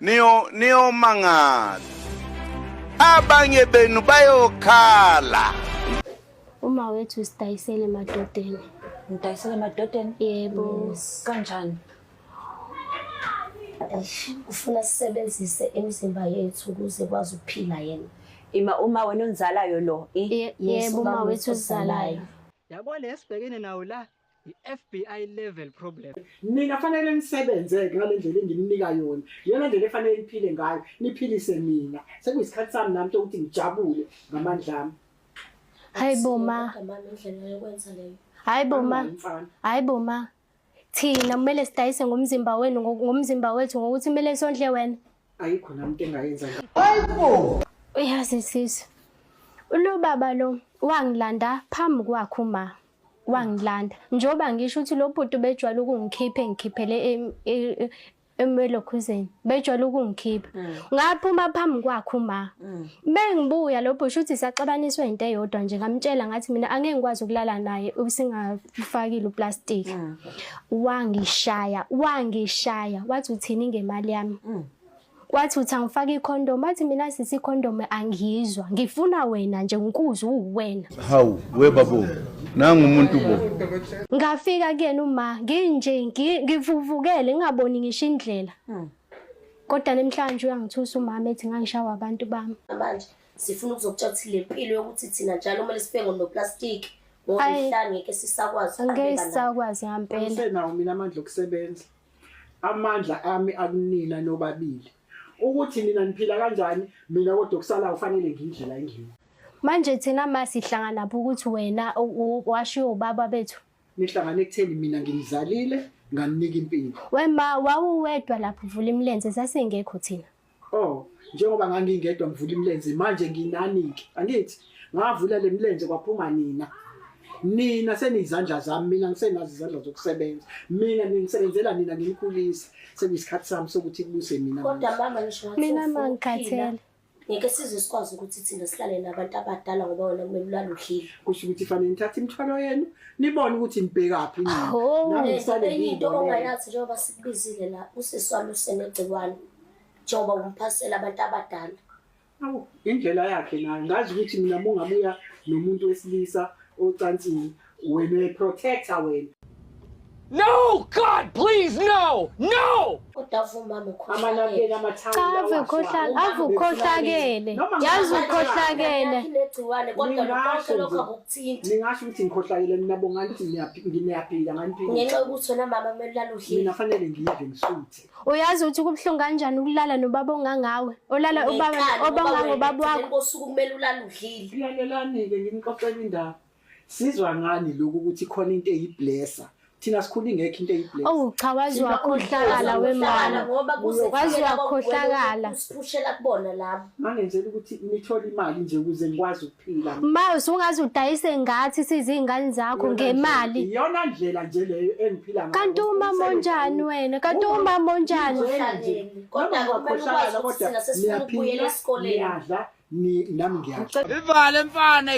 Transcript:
niyo mangala abanye benu bayokhala. Uma wethu sidayisele emadodeni. Ngidayisele emadodeni? Yebo. Kanjani? Ufuna sisebenzise imizimba yethu ukuze kwazi ukuphila yena. Uma wena unzalayo lo. Yebo, uma wethu uzalayo. Yabo lesibhekene nawo la i-FBI level problem. Nina fanele nisebenze ngale ndlela engininika yona. Yona ndlela efanele niphile ngayo, niphilise mina. Sekuyisikhathi sami nami ukuthi ngijabule ngamandla ami. Hayibo ma. Indlela yokwenza leyo. Hayibo ma. Thina kumele sidayise ngomzimba wenu ngomzimba wethu ngokuthi kumele sondle wena. Ayikho namuntu engayenza. Hayibo. Uyazi sisi. Lo baba lo wangilanda phambi kwakho ma. Wangilanda njoba ngisho ukuthi lo bhuti bejwala ukungikhiphele emelokhuzeni bejwala ukungikhipha ngaphuma phambi kwakho ma bengibuya lo bhuti uthi saxabaniswa into eyodwa nje ngamtshela ngathi mina angeke ngikwazi ukulala naye ubusingafakile uplastic wangishaya wathi uthini ngemali yami wathi uthi angifake ikhondom wathi mina sisi ikhondom angiyizwa ngifuna wena nje ngikuze uwena Hawu we babo nangu umuntu bo ngafika kuyena uma nginje ngivuvukele ngingaboni ngisho indlela kodwa namhlanje uyangithusa umama ethi ngangishawa abantu bami Manje sifuna ukuzokutshela ukuthi le mpilo yokuthi thina njalo kumele sibheke noplastic ngoba ihlanga ngeke sisakwazi angeke sisakwazi ngempela Senawo mina amandla okusebenza amandla ami akunina nobabili ukuthi nina niphila kanjani mina kodwa kusala ufanele ngindlela engiyona manje thina masihlangana lapho ukuthi wena washiya ubaba bethu nihlangane ekutheni mina ngimzalile nganinika impilo wema wawuwedwa lapho uvula imilenze sasingekho thina njengoba ngangingedwa ngivula imilenze manje nginanike angithi ngavula le milenze kwaphuma nina senizandla zami mina ngisenazi izandla zokusebenza mina ngisebenzela nina ngimkhulisa sekuyisikhathi sami sokuthi kubuse mina kodwa mama ngisho ngathi mina mangikhathele ngeke sizokwazi ukuthi thina sihlale nabantu abadala ngoba wena kumele ulale udlile kusho ukuthi fanele nithathe imithwalo yenu nibone ukuthi nibhekaphi into ongayazi njengoba sikubizile la useswami usenegciwane njengoba umphasela abantu abadala indlela yakhe nayo ngazi ukuthi mina mungabuya nomuntu wesilisa ocansini wena protector wena No, God, please, no! amanakela amathawu avukhohlakele yazi ukhohlakele kodwa lokho akukuthinti ningasho ukuthi ngikhohlakele mina bonga ukuthi ngiyaphila nganiphila ngenxa yokuthi wena mama kumele ulale udlile mina fanele ngiyidle ngisuthe uyazi ukuthi kubhlungu kanjani ukulala nobaba ongangawe olala obanga ubaba wakho ngosuku kumele ulale udlile kulalelani-ke ngimxoxela indaba sizwa ngani lokhu ukuthi khona into eyiblessa thina sikhulu ingekho into eyiblessa cha wazi wakhohlakala wemama ngoba wazi wakhohlakala usiphushela kubona labo ngangenzela ukuthi nithola imali nje ukuze ngikwazi ukuphila ma usungazi udayise ngathi sizingane zakho ngemali iyona ndlela nje leyo engiphila ngayo kanti umama onjani wena kanti umama onjani kodwa ngokukhohlakala kodwa sesifuna ukubuyela esikoleni niyadla nami ngiyadla Ivale mfana